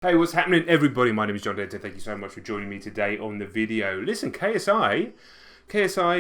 Hey, what's happening, everybody? My name is John Denton. Thank you so much for joining me today on the video. Listen, KSI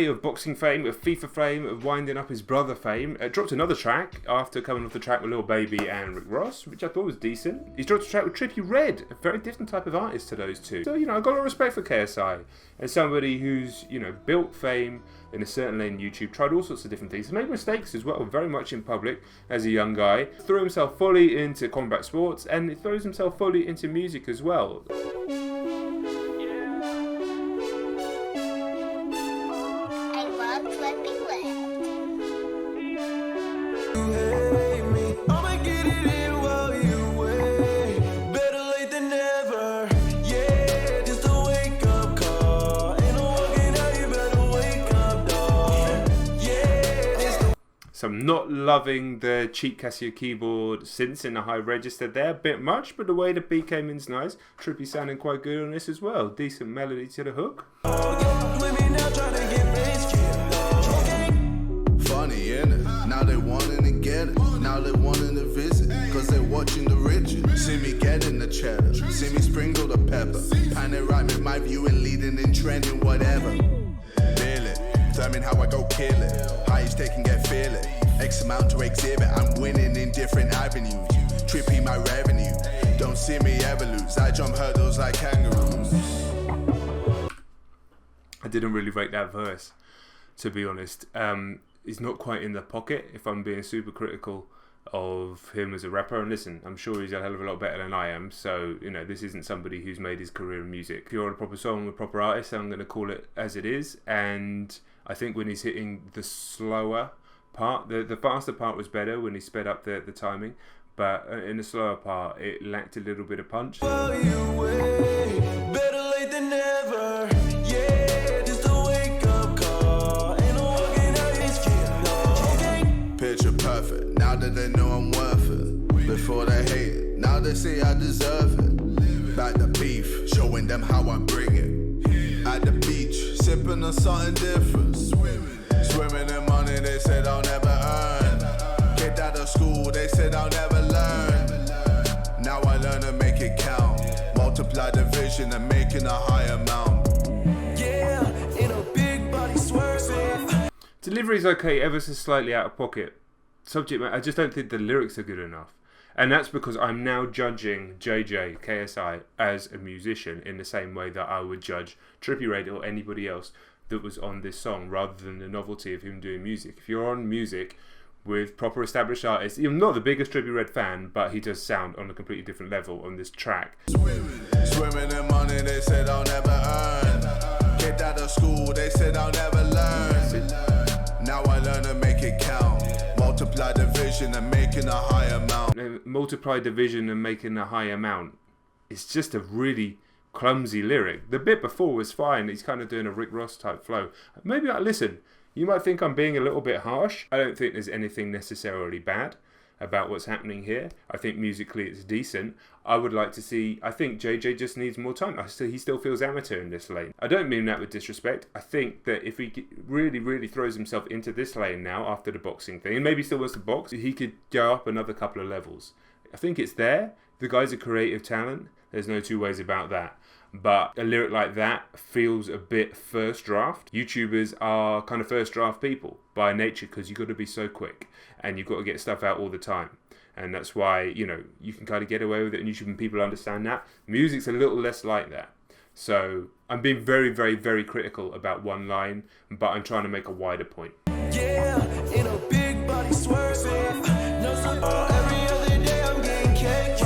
of boxing fame, of FIFA fame, of winding up his brother fame, dropped another track after coming off the track with Lil Baby and Rick Ross, which I thought was decent. He's dropped a track with Trippie Redd, a very different type of artist to those two. So, I've got a lot of respect for KSI as somebody who's, built fame in a certain lane on YouTube, tried all sorts of different things, made mistakes as well, very much in public as a young guy, threw himself fully into combat sports, and he throws himself fully into music as well. So I'm not loving the cheap KSI keyboard synths in the high register there, a bit much, but the way the beat came in's nice. Trippie sounding quite good on this as well. Decent melody to the hook. Funny, innit? Now they wanting to get it. Now they wanting to visit. Cause they watching the rigid. See me getting the cheddar. See me sprinkle the pepper. And they right with my view and leading and trending, whatever. Feel it. Determine how I go kill it. Highs taking get feel it. X amount to exhibit. I'm winning in different avenues. Trippie my revenue. Don't see me ever lose. I jump hurdles like kangaroos. I didn't really rate that verse, to be honest. He's not quite in the pocket, if I'm being super critical of him as a rapper. And listen, I'm sure he's a hell of a lot better than I am. So, this isn't somebody who's made his career in music. If you're on a proper song with proper artists, I'm going to call it as it is. And I think when he's hitting the slower part, the faster part was better when he sped up the timing. But in the slower part, it lacked a little bit of punch. Better late than never. Yeah, just a wake up call. Ain't no walking out this kid. Picture perfect. Now that they know I'm worth it. Before they hate it. Now they say I deserve it. Back the beef, showing them how I bring it. At the beach, sipping on something different. Swimming in money they said I'll never earn. Kicked out of school, they said I'll never learn. Now I learn to make it count. Multiply division and making a high amount. Yeah, in a big body swerving. Delivery's okay, ever so slightly out of pocket. Subject matter, I just don't think the lyrics are good enough. And that's because I'm now judging KSI as a musician in the same way that I would judge Trippie Redd or anybody else that was on this song, rather than the novelty of him doing music. If you're on music with proper established artists, I'm not the biggest Trippie Redd fan, but he does sound on a completely different level on this track. Swimming in money they said I'll never earn. Kicked out of school, they said I'll never learn. Now I learn to make it count. Multiply division and making a high amount. Multiply division and making a high amount. It's just a really clumsy lyric. The bit before was fine. He's kind of doing a Rick Ross type flow. Maybe listen, you might think I'm being a little bit harsh. I don't think there's anything necessarily bad about what's happening here. I think musically it's decent. I would like to see, I think JJ just needs more time. He still feels amateur in this lane. I don't mean that with disrespect. I think that if he really throws himself into this lane now after the boxing thing, and maybe he still wants to box, he could go up another couple of levels. I think it's there. The guy's a creative talent. There's no two ways about that. But a lyric like that feels a bit first draft. YouTubers are kind of first draft people by nature because you've got to be so quick and you've got to get stuff out all the time. And that's why, you can kind of get away with it on YouTube and people understand that. Music's a little less like that. So I'm being very critical about one line, but I'm trying to make a wider point. Yeah, in a big body swerving. No support every other day I'm getting cake.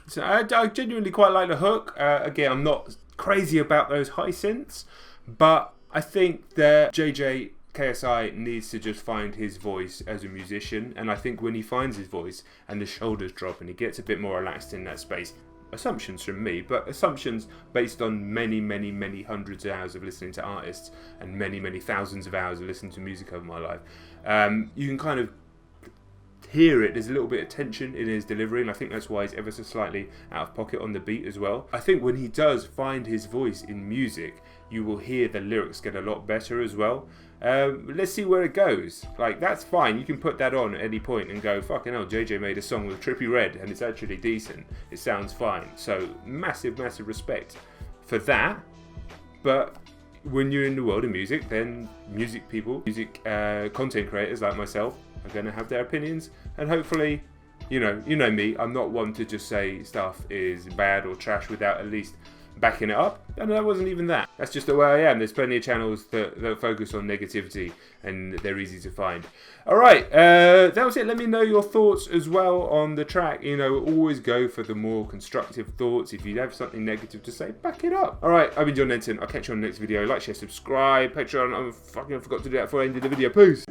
So I genuinely quite like the hook. Again, I'm not crazy about those high synths, but I think that KSI needs to just find his voice as a musician, and I think when he finds his voice and the shoulders drop and he gets a bit more relaxed in that space, assumptions from me, but assumptions based on many hundreds of hours of listening to artists and many thousands of hours of listening to music over my life, you can kind of hear it, there's a little bit of tension in his delivery, and I think that's why he's ever so slightly out of pocket on the beat as well. I think when he does find his voice in music, you will hear the lyrics get a lot better as well. Let's see where it goes. Like, that's fine, you can put that on at any point and go, fucking hell, JJ made a song with Trippie Redd and it's actually decent, it sounds fine. So massive respect for that. But when you're in the world of music, then music people, content creators like myself are going to have their opinions, and hopefully, you know me, I'm not one to just say stuff is bad or trash without at least backing it up, and that wasn't even that. That's just the way I am. There's plenty of channels that focus on negativity, and they're easy to find. Alright, that was it. Let me know your thoughts as well on the track. You know, always go for the more constructive thoughts. If you have something negative to say, back it up. Alright, I've been John Denton. I'll catch you on the next video. Like, share, subscribe, Patreon. I forgot to do that before I ended the video. Peace.